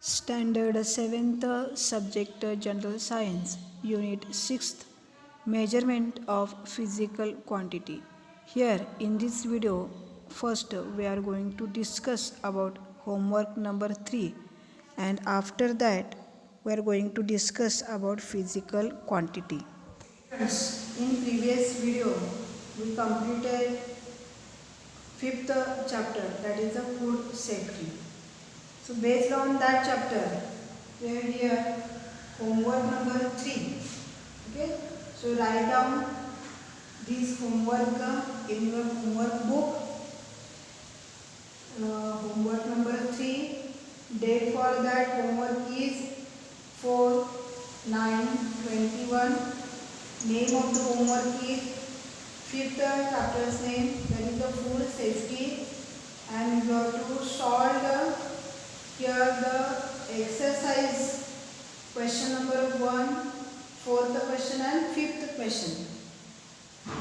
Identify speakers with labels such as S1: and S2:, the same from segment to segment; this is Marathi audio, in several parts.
S1: Standard 7th Subject General Science Unit 6th Measurement of Physical Quantity. Here in this video first we are going to discuss about homework number 3 and after that we are going to discuss about physical quantity. In previous video we completed 5th chapter, that is the food safety. So based on that chapter, we have here homework number 3. Okay. So write down this homework in your homework book. Homework number 3. Date for that homework is 4/9/21. Name of the homework is 5th chapter's name, that is the food safety, and you have to solve here the exercise question number 1, 4th question and 5th question.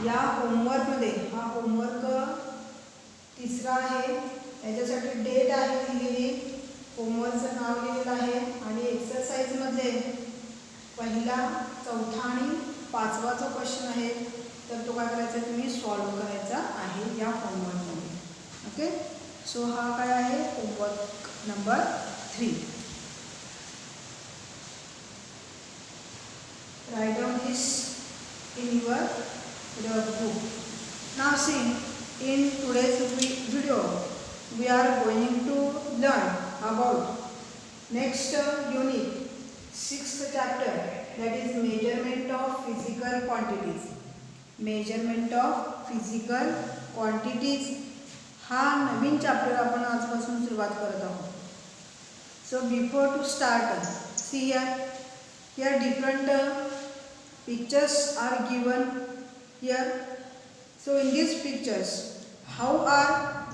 S1: या होमवर्क मध्ये हा होमवर्क तिसरा आहे. याच्यासाठी डेट आहे दिलेली, होमवर्कचं नाव लिहिलेलं आहे आणि एक्सरसाइज मध्ये पहिला, चौथा आणि पाचवाचा क्वेश्चन आहे. तर तो काय करायचा तुम्ही सॉल्व करायचा आहे या होमवर्क मध्ये. ओके. सो हा काय आहे homework number 3. Write down this in your book. Now see, in today's video we are going to learn about next unit, 6th chapter, that is measurement of physical quantities. Measurement of physical quantities हा नवीन चॅप्टर आपण आजपासून सुरुवात करत आहोत. So before to start, see here different pictures are given here. So in these pictures, how are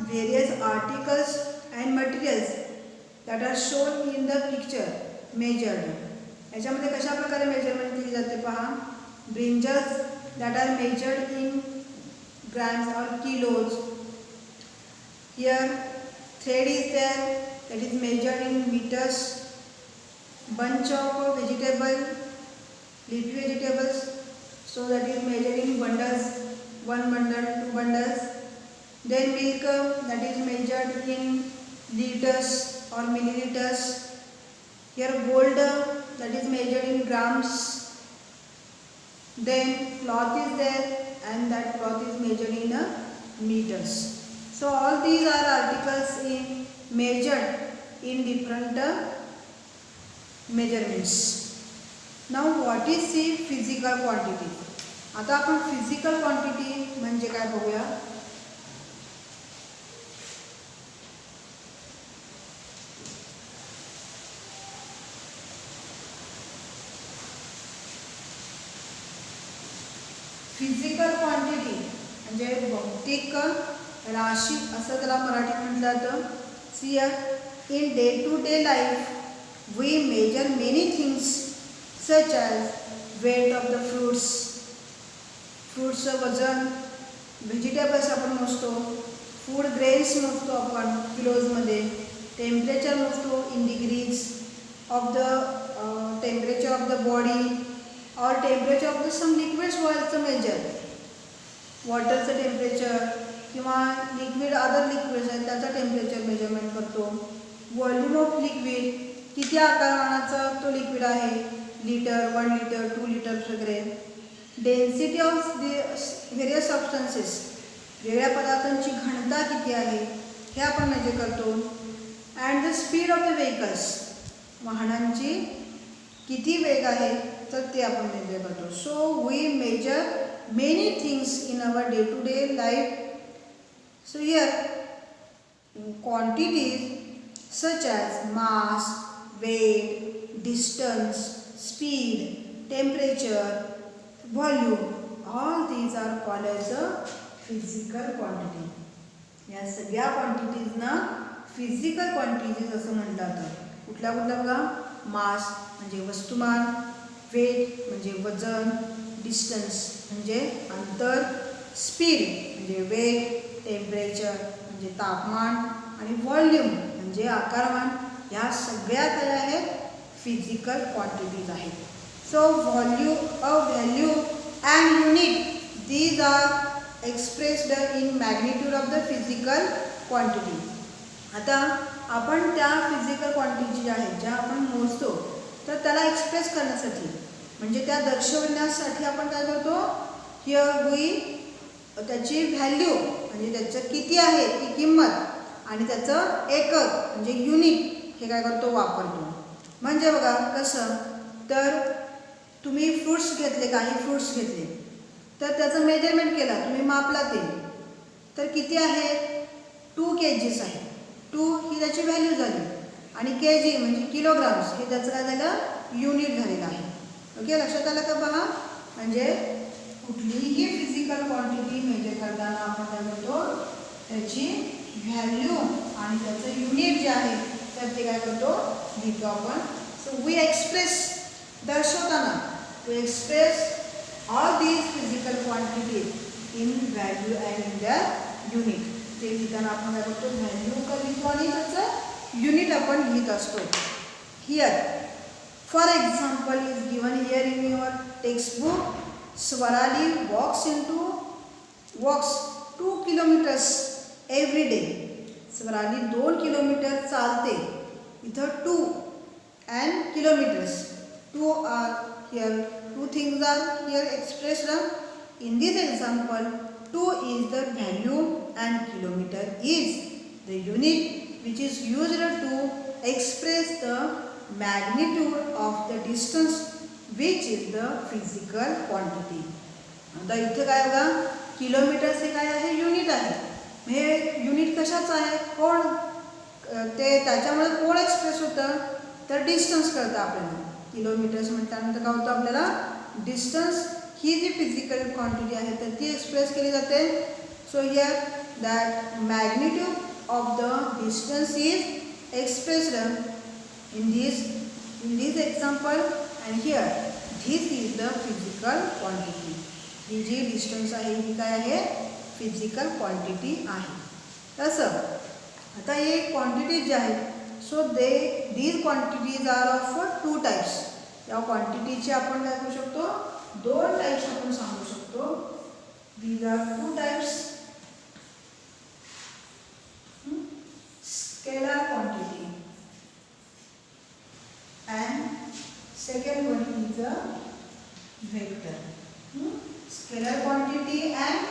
S1: various articles and materials that are shown in the picture measured? याच्यामध्ये कशा प्रकारे मेजरमेंट केली जाते पहा. Brinjals that are measured in grams or kilos. Here thread is there, that is measured in meters. Bunch of vegetable, leafy vegetables, so that is measured in bundles, 1 bundle, 2 bundles. Then milk, that is measured in liters or milliliters. Here gold, that is measured in grams. Then cloth is there and that cloth is measured in meters. So all these are articles measured in different measurements. Now what is the physical quantity? आता आपण physical quantity म्हणजे काय बघूया. फिजिकल क्वांटिटी म्हणजे भौतिक राशी असं त्याला मराठीत म्हटलं जातं. See in day to day life we measure many things such as weight of the fruits, फ्रूट्सचं वजन. व्हेजिटेबल्स आपण मोजतो. फूड ग्रेन्स मोजतो आपण किलोजमध्ये. टेम्परेचर मोजतो in degrees of the temperature of the body और temperature of the some liquids also measure. वॉटरचं टेम्परेचर किंवा लिक्विड अदर लिक्विड्स आहेत त्याचं टेम्परेचर मेजरमेंट करतो. व्हॉल्यूम ऑफ लिक्विड, किती आकारमानाचा तो लिक्विड आहे, लिटर, 1 लिटर, 2 लिटर्स वगैरे. डेन्सिटी ऑफ व्हेरियस सबस्टन्सेस, वेगळ्या पदार्थांची घनता किती आहे हे आपण मेजर करतो. And the speed of the vehicles, वाहनांची किती वेग आहे तर ते आपण मेजर करतो. So we measure many things in our day to day life. So here quantities such as mass, weight, distance, speed, temperature, volume, all these are called as a physical quantity. या सगळ्या क्वांटिटीजना फिजिकल क्वांटिटीज असं म्हटलं जातं. कुठल्या कुठल्या बघा. मास म्हणजे वस्तुमान, वेट म्हणजे वजन, डिस्टन्स म्हणजे अंतर, स्पीड म्हणजे वेग, टेम्परेचर म्हणजे तापमान आणि व्हॉल्यूम म्हणजे आकारमान. ह्या सगळ्या काय आहेत फिजिकल क्वांटिटीज आहेत. So value and unit these are expressed in magnitude of the physical quantity. आता आपण त्या फिजिकल क्वांटिटी ज्या आहेत ज्या आपण मोजतो तर त्याला एक्सप्रेस करण्यासाठी म्हणजे त्या दर्शवण्यासाठी आपण काय करतो हिअर वी त्याची व्हॅल्यू म्हणजे त्याचं किती आहे ती किंमत आणि त्याचं एकक म्हणजे युनिट हे काय करतो वापरतो. म्हणजे बघा कसं तर तुम्ही फ्रूट्स घेतले काही फ्रूट्स घेतले तर त्याचं मेजरमेंट केला तुम्ही मापला ते तर किती आहे 2 kgs आहे. 2 ही त्याची व्हॅल्यू झाली आणि kg म्हणजे किलोग्राम्स हे त्याचं काय झालं युनिट झालेलं आहे. ओके लक्षात आलं का पहा. म्हणजे कुठलीही फिजिकल क्वांटिटी मेजर करताना आपण काय करतो त्याची व्हॅल्यू आणि त्याचं युनिट जे आहे तर ते काय करतो लिहितो आपण. सो वी एक्सप्रेस दर्शवताना to express all these physical quantities in value and in the unit. ते लिहिताना आपण काय करतो व्हॅल्यू का लिहितो आणि त्याचं युनिट आपण लिहित असतो. Here for example is given here in your textbook Swarali walks 2 kilometers every day. Swarali 2 kilometre चालते. इथं 2 and kilometers 2 are here, 2 things are here expressed. In this example 2 is the value and kilometer is the unit which is used to express the magnitude of the distance which is the physical quantity. आता इथे काय बघा किलोमीटर्स हे काय आहे युनिट आहे. हे युनिट कशाचं आहे कोण ते त्याच्यामुळे कोण एक्सप्रेस होतं तर डिस्टन्स कळतं आपल्याला. किलोमीटर्स म्हटल्यानंतर काय होतं आपल्याला डिस्टन्स ही जी फिजिकल क्वांटिटी आहे तर ती एक्सप्रेस केली जाते. So here that magnitude of the distance is expressed in this example and here this is the physical quantity. ही जी डिस्टन्स आहे ही काय आहे फिजिकल क्वांटिटी आहे. तसं आता हे क्वांटिटीज जे आहेत so these quantities are of 2 types. या क्वांटिटीचे आपण काय करू शकतो 2 टाइप्स आपण सांगू शकतो. These are 2 types. Scalar quantity and second one is a vector. Scalar quantity and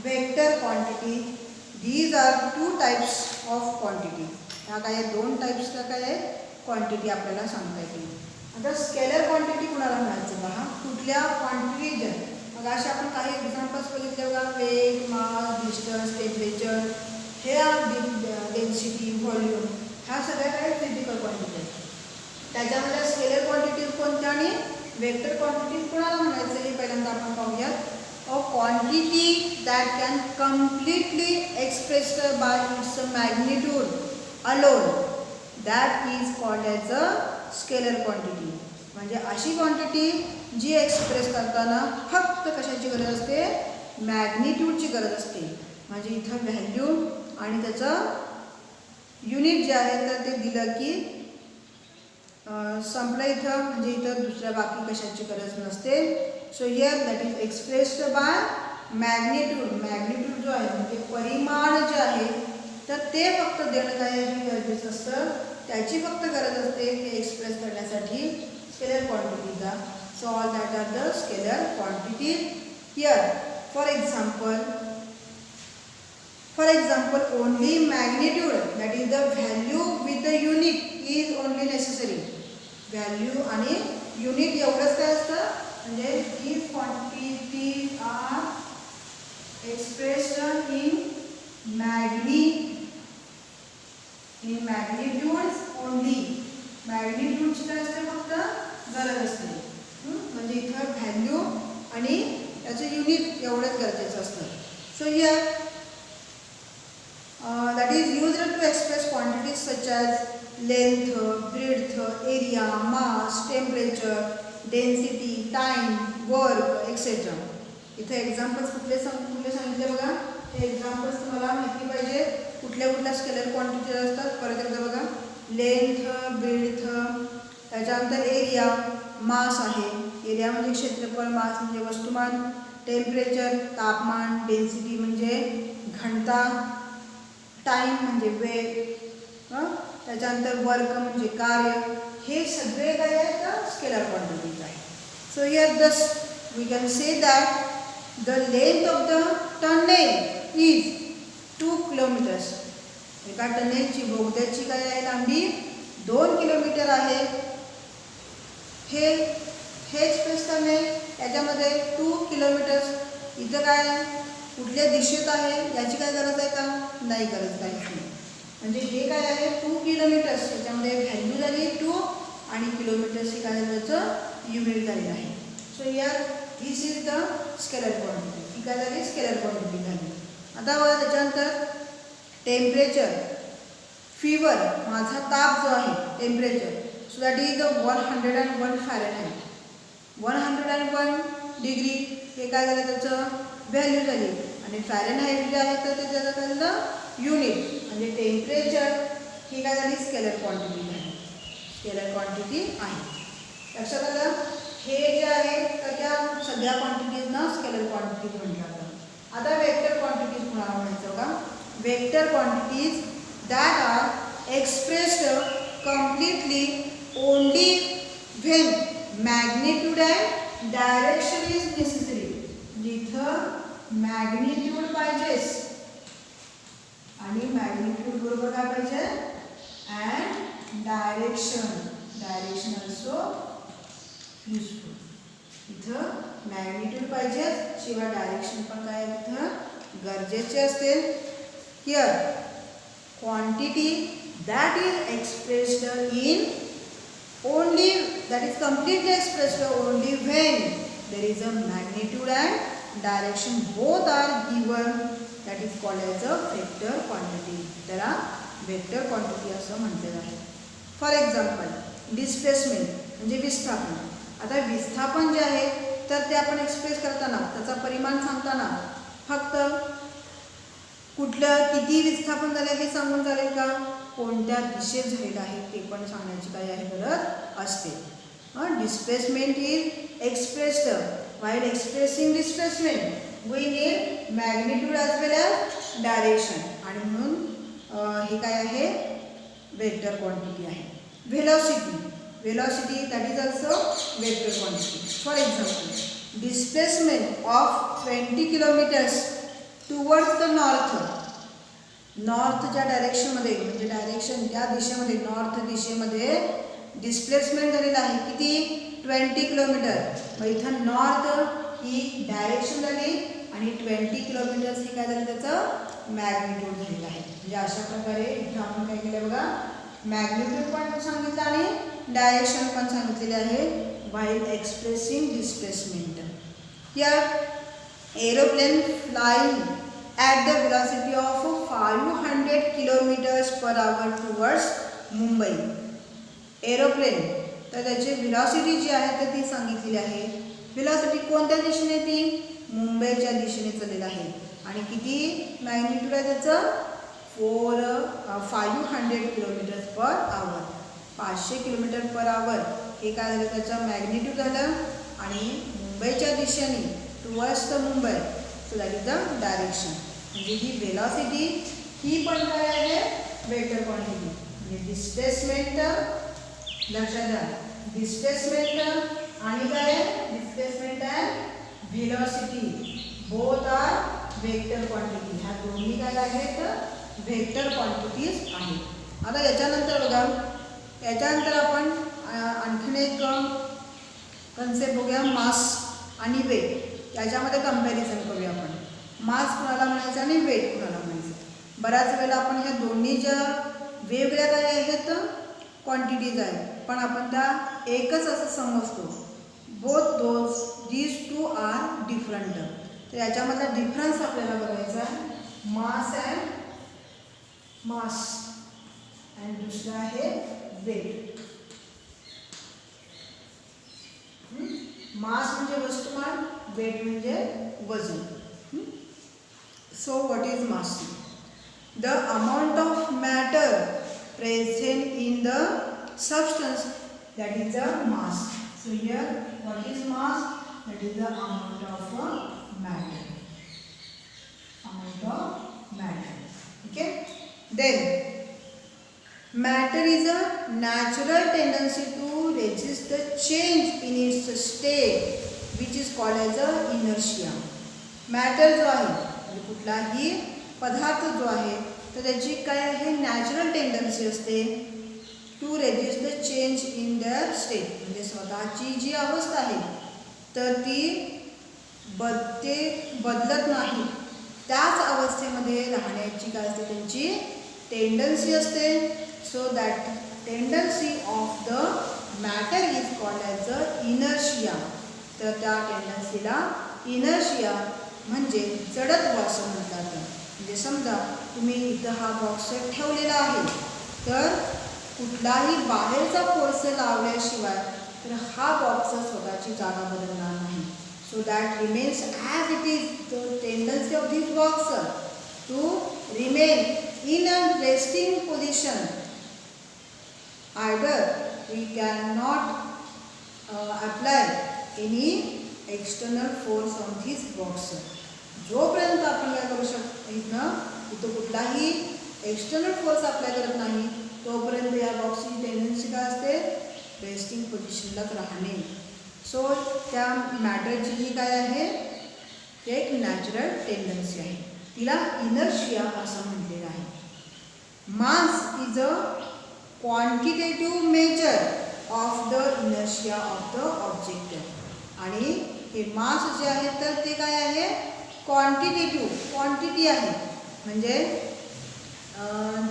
S1: vector quantity. These are 2 types of quantity. ह्या काय 2 टाइप्स का काय क्वांटिटी आपल्याला सांगता येते. आता स्केलर क्वांटिटी कुणाला म्हणायचं पहा कुठल्या क्वांटिटीज मग असे आपण काही एक्झाम्पल्स बघितले बघा वेग मास डिस्टन्स टेम्परेचर हे डेन्सिटी व्हॉल्यूम ह्या सगळ्या काय फिजिकल क्वांटिटी आहेत. त्याच्यामध्ये स्केलर क्वांटिटीज कोणत्या आणि वेक्टर क्वांटिटीज कोणाला म्हणायचं हे पहिल्यांदा आपण पाहूयात. A quantity that can completely expressed by it's magnitude alone that is called as a scalar quantity. म्हणजे अशी क्वांटिटी जी एक्सप्रेस करताना फक्त कशाची गरज असते मॅग्निट्यूडची गरज असते. म्हणजे इथं व्हॅल्यू आणि त्याचं युनिट जे आहे तर ते दिलं की संपलं इथं म्हणजे इथं दुसऱ्या बाकी कशाची गरज नसते. So here that is expressed by magnitude. Magnitude जो आहे म्हणजे परिमाण जे आहे तर ते फक्त देणं काय गरजेचं असतं त्याची फक्त गरज असते ते एक्सप्रेस करण्यासाठी स्केलर क्वांटिटीचा. So all that are the scalar quantity here. For example only magnitude that is the value with the unit is only necessary. Value आणि युनिट एवढंच काय असतं म्हणजे these quantities are expressed in magnitudes only. मॅग्निट्यूडची काय असते फक्त गरज असते. म्हणजे इथं व्हॅल्यू आणि त्याचं युनिट एवढंच गरजेचं असतं. So here that is used to express quantities such as length, breadth, area, mass, temperature, density, time, work, etc. इथे एक्झाम्पल्स कुठले सांगितले बघा. हे एक्झाम्पल्स तुम्हाला माहिती पाहिजे कुठल्या स्केलर क्वांटिटी असतात. परत एकदा बघा लेंथ, ब्रेड्थ, त्याच्यानंतर एरिया, मास आहे, एरिया म्हणजे क्षेत्रफळ, मास म्हणजे वस्तुमान, टेम्परेचर तापमान, डेन्सिटी म्हणजे घनता, टाइम म्हणजे वेळ, त्याच्यानंतर वर्क म्हणजे कार्य, हे सगळे काय आहेत स्केलर क्वांटिटीज आहे. So here thus we can say that the length of the tunnel is 2 kilometres. एका टनेलची बोगद्याची काय आहे लांबी 2 किलोमीटर आहे. हेच प्रश्न आहे याच्यामध्ये 2 किलोमीटर्स. इथं काय कुठल्या दिशेत आहे याची काय गरज आहे का? नाही गरज काहीच नाही. म्हणजे हे काय आहे 2 किलोमीटर्स, याच्यामध्ये व्हॅल्यू झाली 2 आणि किलोमीटर्स हे काय त्याचं युनिट झालेलं आहे. So here this is the scalar quantity. ही काय झाली स्केलर क्वांटिटी झाली. आता बघा त्याच्यानंतर टेम्परेचर, फीवर माझा ताप जो आहे temperature, so that is 101 Fahrenheit. 101 degree हे काय झालं त्याचं व्हॅल्यू झाली आणि फॅरेनहाइट जे आहे तर ते त्याचं काय झालं युनिट. म्हणजे टेम्परेचर ही काय झाली स्केलर क्वांटिटी आहे. स्केलर क्वांटिटी आहे. लक्षात आलं. हे जे आहे तर त्या सगळ्या क्वांटिटीजना स्केलर क्वांटिटीज म्हटलं जातं. आता वेक्टर क्वांटिटीज कुणाला म्हणायचं का? Vector quantities that are expressed completely only when magnitude and direction is necessary. जिथं मॅग्निट्यूड पाहिजेस आणि मॅग्निट्यूड बरोबर काय पाहिजे अँड डायरेक्शन ऑल्सो युजफुल. इथं मॅग्निट्यूड पाहिजे शिवाय डायरेक्शन पण काय तिथं गरजेचे असते. Here quantity that is expressed in only, that is completely expressed only when there is a magnitude and direction, both are given, that is called as a vector quantity. त्याला वेक्टर क्वांटिटी असं म्हटलेलं आहे. फॉर एक्झाम्पल डिस्प्लेसमेंट म्हणजे विस्थापन. आता विस्थापन जे आहे तर ते आपण एक्सप्रेस करताना त्याचा परिमाण सांगताना फक्त कुठलं किती विस्थापन झालं हे सांगून चालेल का? कोणत्या दिशेत झालेलं आहे ते पण सांगण्याची काय आहे गरज असते. Displacement is expressed while expressing displacement we need magnitude as well as direction. आणि म्हणून हे काय आहे वेक्टर क्वांटिटी आहे. Velocity that is also vector quantity. For example displacement of 20 kilometres towards the नॉर्थच्या डायरेक्शनमध्ये, म्हणजे डायरेक्शन त्या दिशेमध्ये नॉर्थ दिशेमध्ये डिस्प्लेसमेंट झालेलं आहे किती 20 किलोमीटर. मग इथं नॉर्थ ही डायरेक्शन झाली आणि 20 किलोमीटर्स हे काय झालं त्याचं मॅग्निट्यूड झालेलं आहे. म्हणजे अशा प्रकारे इथं आपण काय केलं बघा मॅग्निट्यूड पण सांगितलं आणि डायरेक्शन पण सांगितलेले आहे while expressing displacement. Here aeroplane flying at the velocity of 500 kilometers per hour towards Mumbai. Aeroplane तर त्याची व्हेलॉसिटी जी आहे तर ती सांगितलेली आहे. व्हेलॉसिटी कोणत्या दिशेने ती मुंबईच्या दिशेने चाललेली आहे आणि किती मॅग्निट्यूड आहे त्याचं 500 kilometre per hour. 500 kilometre per hour हे काय झालं त्याचं मॅग्निट्यूड झालं आणि मुंबईच्या दिशेने towards the Mumbai, so that is the direction. म्हणजे ही व्हेलॉसिटी ही पण काय आहे वेक्टर क्वांटिटी. म्हणजे डिस्प्लेसमेंट लक्षात घ्या डिस्प्लेसमेंट आणि काय displacement and velocity both are vector quantity. ह्या दोन्ही काय आहेत वेक्टर क्वांटिटीज आहेत. आता याच्यानंतर बघा याच्यानंतर आपण आणखीन एक कन्सेप्ट बघूया मास आणि वेट. याच्यामध्ये कंपॅरिझन करूया आपण. मास कुणाला म्हणायचं आणि वेट कुणाला म्हणायचं. बऱ्याच वेळेला आपण ह्या दोन्ही ज्या वेगवेगळ्या काय आहेत क्वांटिटीज आहेत पण आपण त्या एकच असं समजतो. Both these two are different. तर याच्यामधला डिफरन्स आपल्याला बघायचा आहे मास अँड दुसरं आहे वेट. मास म्हणजे वस्तुमान, वेट म्हणजे वजन. So what is mass? The amount of matter present in the substance, that is the mass. So here what is mass? That is the amount of matter. Amount of matter. Okay. Then matter is a natural tendency to resist the change in its state, which is called as a inertia. Matter जो आहे म्हणजे कुठलाही पदार्थ जो आहे तर त्याची काय आहे नॅचरल टेंडन्सी असते to resist the change in their state, म्हणजे स्वतःची जी अवस्था आहे तर ती बदलत नाही, त्याच अवस्थेमध्ये राहण्याची काय असते त्यांची टेंडन्सी असते. So that tendency of the matter is called as a inertia. तर त्या टेंडन्सीला इनर्शिया म्हणजे जडत्व असं म्हणतात. म्हणजे समजा तुम्ही इथं हा बॉक्स ठेवलेला आहे तर कुठलाही बाहेरचा फोर्स लावल्याशिवाय तर हा बॉक्स स्वतःची जागा बदलणार नाही. So that remains as it is. The tendency of this box to remain in a resting position. Either we cannot apply any external force on this box. जोपर्यंत आपण काय करू इथं कुठलाही एक्सटर्नल फोर्स अप्लाय करत नाही तोपर्यंत या बॉक्सची टेंडन्सी काय असते रेस्टिंग पोझिशनलाच राहणे. सो त्या मॅटरची जी काय आहे ते एक नॅचरल टेंडन्सी आहे, तिला इनर्शिया असं म्हटलेलं आहे. मास is a quantitative measure of the inertia of the object. आणि हे मास जे आहे तर ते काय आहे क्वांटिटेटिव्ह, क्वांटिटी आहे म्हणजे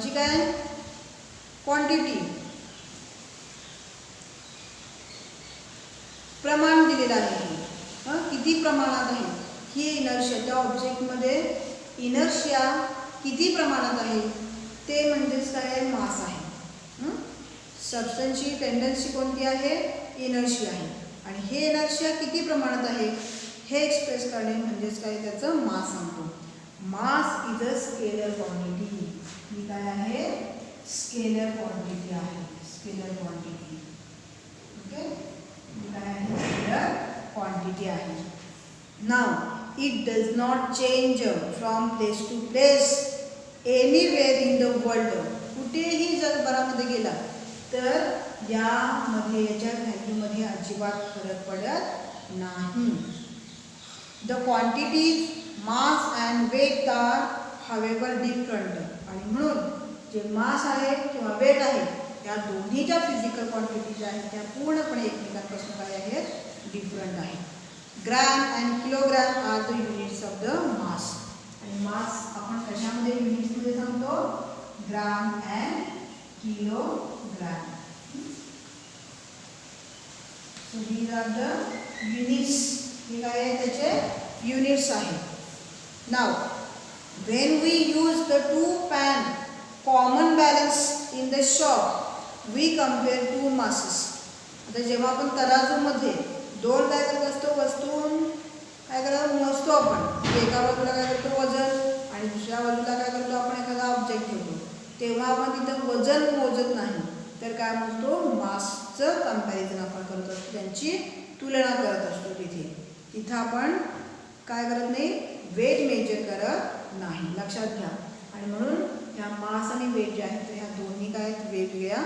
S1: जी काय क्वांटिटी प्रमाण दिलेलं आहे, किती प्रमाणात आहे ही इनर्शिया, त्या ऑब्जेक्टमध्ये इनर्शिया किती प्रमाणात आहे ते म्हणजेच काय मास आहे. सबस्टन्सची टेंडन्सी कोणती आहे इनर्शिया आहे आणि हे इनर्शिया किती प्रमाणात आहे हे एक्सप्रेस करणे म्हणजेच काय त्याचं मास सांगतो. Mass is a scalar quantity. ही काय आहे स्केलर क्वांटिटी आहे, स्केलर क्वांटिटी. ओके, ही काय आहे स्केलर क्वांटिटी आहे. Now it does not change from place to place anywhere in the world. कुठेही जगभरामध्ये गेला तर यामध्ये याच्या व्हॅल्यूमध्ये अजिबात फरक पडत नाही. The quantities mass and weight are however different. आणि म्हणून जे मास आहे किंवा वेट आहे त्या दोन्हीच्या फिजिकल क्वांटिटी ज्या आहेत त्या पूर्णपणे एकमेकांपासून काय आहेत डिफरंट आहे. Gram and kilogram are the units of the mass. आणि मास आपण कशामध्ये युनिट्समध्ये सांगतो gram and kilogram. So these are the units. हे काय आहे त्याचे युनिट्स आहे. नाव when we use the two pan common balance in the shop we compare two masses. आता जेव्हा आपण तराजूमध्ये दोन काय करत असतो वस्तू काय करतो मोजतो आपण, एका बाजूला काय करतो वजन आणि दुसऱ्या बाजूला काय करतो आपण एखादा ऑब्जेक्ट ठेवतो, तेव्हा आपण तिथं वजन मोजत नाही तर काय मोजतो मासचं कंपॅरिझन आपण करत असतो, त्यांची तुलना करत असतो. तिथं आपण काय करत नाही वेट मेजर करत नाही, लक्षात घ्या. आणि म्हणून ह्या मास आणि वेट जे आहेत ह्या दोन्ही काय आहेत वेगवेगळ्या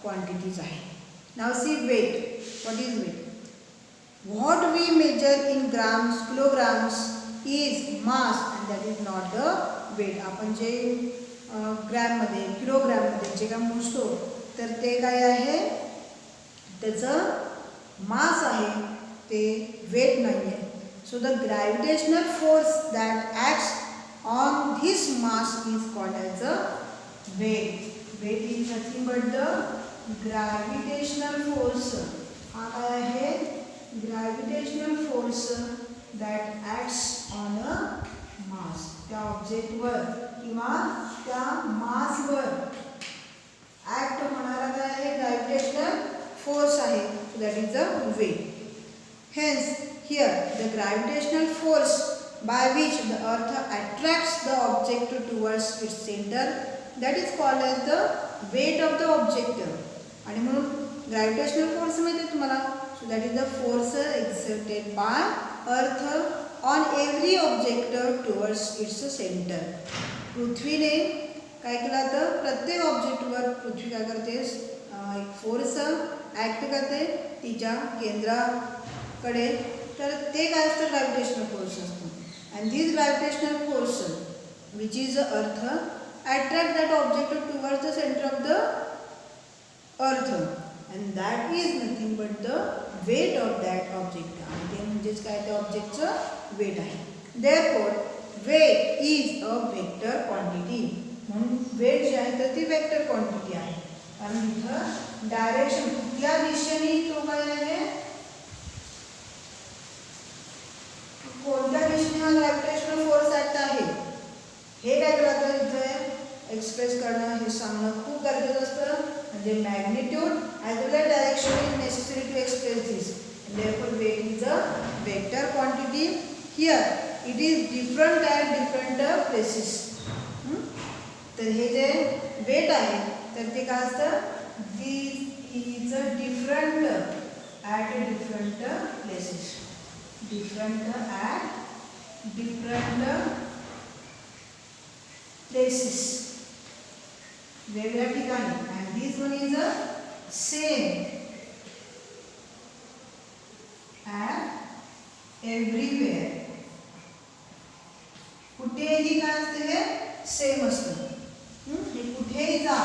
S1: क्वांटिटीज आहेत. Now see weight. What is weight? What we measure in grams kilograms is mass and that is not the weight. आपण जे ग्रॅममध्ये किलोग्रॅममध्ये जे काय मोजतो तर ते काय आहे त्याचं मास आहे, ते वेट नाही आहे. So the gravitational force that acts on this mass is called as a weight. Weight is nothing but the gravitational force. हा काय आहे gravitational force that acts on a mass. त्या ऑब्जेक्टवर किंवा त्या मासवर ॲक्ट होणारा काय आहे gravitational force आहे, that is the weight. Hence here the gravitational force by which the earth attracts the object towards its center, that is called as the weight of the object. आणि म्हणून ग्रॅव्हिटेशनल फोर्स माहिती आहे तुम्हाला. So that is the force exerted by earth on every object towards its centre. पृथ्वीने काय केलं तर प्रत्येक ऑब्जेक्टवर पृथ्वी काय करते, एक फोर्स ॲक्ट करते तिच्या केंद्राकडे. तर ते काय असतं, ग्रॅव्हिटेशनल फोर्स असतो. And this gravitational force which is earth attract that object towards the centre of the earth. And that is nothing but the weight of that object. आणि ते म्हणजेच काय, त्या ऑब्जेक्टचं वेट आहे. Therefore weight is a vector quantity. म्हणून वेट जे आहे तर ती वेक्टर क्वांटिटी आहे. कारण इथं डायरेक्शन कुठल्या दिशेने तो काय आहे, कोणत्या दिशेने हा ग्रॅव्हिटेशनल फोर्स ॲक्ट आहे हे काय करायचं इथे एक्सप्रेस करणं, हे सांगणं खूप गरजेचं असतं. म्हणजे magnitude as well as direction is necessary to express this. Therefore weight is a vector quantity. Here it is different at different places. तर हे जे वेट आहे तर ते काय असतं, this is a different at different places. Different at different places, वेगवेगळ्या ठिकाणी. And this one is a same at everywhere. कुठेही काय असतं, हे सेम असतं. हे कुठेही जा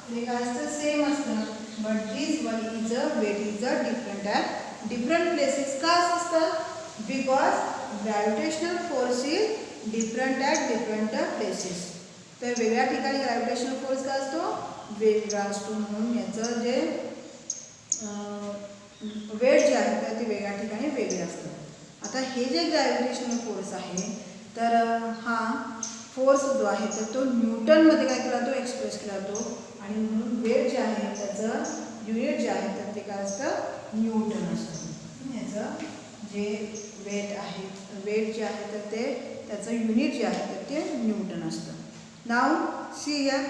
S1: हे काय असतं, सेम असतं. But this one is a weight is a different at different places. का असतं, because gravitational force is different at different places. तर वेगळ्या ठिकाणी ग्रॅव्हिटेशनल फोर्स काय असतो, वेगळा असतो. म्हणून याचं जे वेट जे आहे तर ते वेगळ्या ठिकाणी वेगळे असतं. आता हे जे ग्रॅव्हिटेशनल फोर्स आहे तर हा फोर्स जो आहे तर तो न्यूटनमध्ये काय केला, तो एक्सप्रेस केला जातो. आणि म्हणून वेट जे आहे त्याचं युनिट जे आहे तर ते काय असतं, न्यूटन असतं. याचं जे वेट आहे, वेट जे आहे तर ते त्याचं युनिट जे आहे तर ते न्यूटन असतं. Now see here,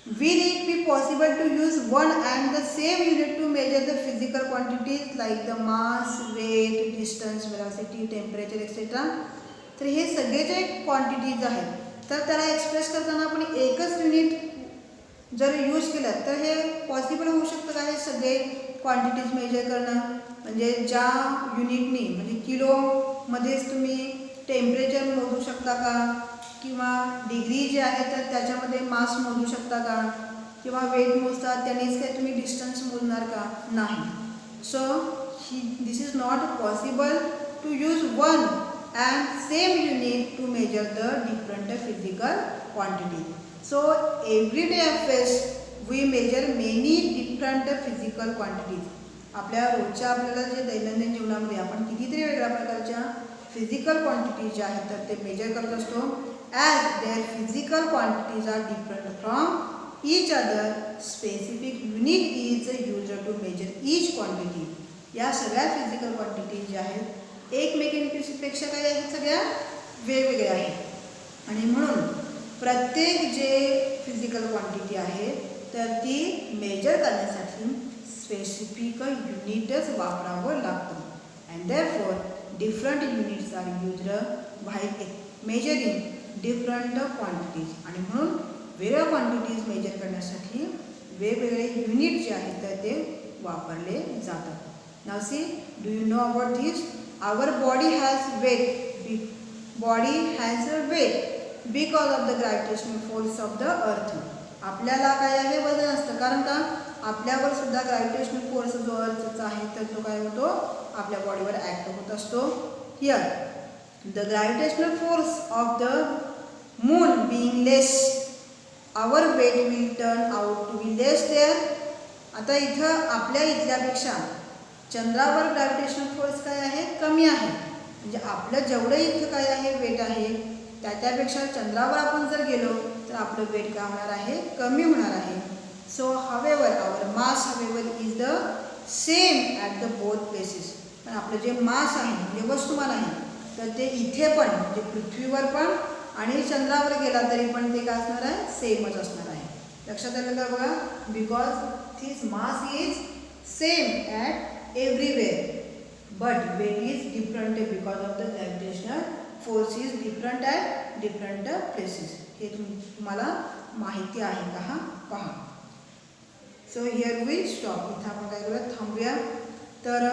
S1: will it be possible to use one and the same unit to measure the physical quantities like the mass, weight, distance, velocity, temperature, etc. तर हे सगळे जे क्वांटिटीज आहेत तर त्याला एक्सप्रेस करताना आपण एकच युनिट जर यूज केलं तर हे पॉसिबल होऊ शकतं का, हे सगळे क्वांटिटीज मेजर करणं. म्हणजे ज्या युनिटनी म्हणजे किलोमध्येच तुम्ही टेम्परेचर मोजू शकता का, किंवा डिग्री जे आहे तर त्याच्यामध्ये मास मोजू शकता का, किंवा वेट मोजतात त्यानेच काही तुम्ही डिस्टन्स मोजणार का, नाही. So this is not possible to use one and same unit to measure the different physical quantity. So every day of face we measure many different physical quantities. आपल्या रोजच्या आपल्याला जे दैनंदिन जीवनामध्ये आपण कितीतरी वेगळ्या प्रकारच्या फिजिकल क्वांटिटीज ज्या आहेत तर ते मेजर करत असतो. As their physical quantities are different from each other, specific unit is use to measure each quantity. या सगळ्या फिजिकल क्वांटिटीज ज्या आहेत एकमेकांपेक्षा काय आहेत, सगळ्या वेगवेगळ्या आहेत. आणि म्हणून प्रत्येक जे फिजिकल क्वांटिटी आहे तर ती मेजर करण्यासाठी स्पेसिफिक युनिटच वापरावं लागतं. And therefore different units are used while measuring different quantities. आणि म्हणून वेगळ्या क्वांटिटीज मेजर करण्यासाठी वेगवेगळे युनिट जे आहेत तर ते वापरले जातात. Now see, do you know about this? Our body has weight. Body has a weight because of the gravitational force of the earth. आपल्याला काय आहे, वजन असतं. कारण का, आपल्यावर सुद्धा ग्रॅव्हिटेशनल फोर्स जो अर्थचा आहे तर तो काय होतो, आपल्या बॉडीवर ॲक्ट होत असतो. Here the gravitational force of the moon being less, our weight will turn out to be less there. आता इथं आपल्या इथल्यापेक्षा चंद्रावर ग्रॅव्हिटेशनल फोर्स काय आहे, कमी आहे. म्हणजे आपलं जेवढं इथं काय आहे वेट आहे त्यापेक्षा चंद्रावर आपण जर गेलो तर आपलं वेट काय होणार आहे, कमी होणार आहे. So however our mass however is the same at the both places. पण आपलं जे मास आहे म्हणजे वस्तुमान आहे तर ते इथे पण म्हणजे पृथ्वीवर पण आणि चंद्रावर गेला तरी पण ते काय असणार आहे, सेमच असणार आहे. लक्षात आलं का बघा, because his mass is same at everywhere but weight is different because of the gravitational force is different at different places. हे तुम्हाला माहिती आहे का? हा पहा. So here we stop. इथं आपण काय करूया, थांबूया. तर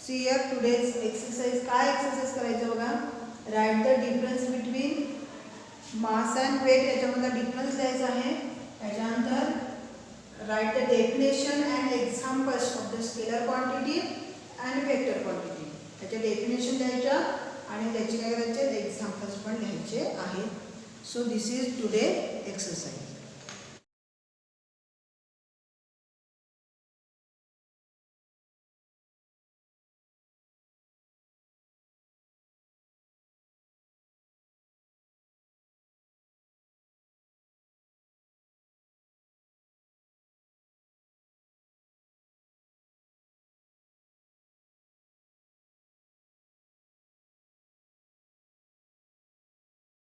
S1: सी हिअर टुडेज एक्सरसाइज. काय एक्सरसाइज करायचं बघा, write the difference between mass and weight. याच्यामधला डिफरन्स लिहायचा आहे. त्याच्यानंतर write the definition and examples of the scalar quantity and vector quantity. त्याच्या डेफिनेशन लिहायच्या आणि त्याचे काय करायचे, एक्झाम्पल्स पण लिहायचे आहेत. So this is today exercise.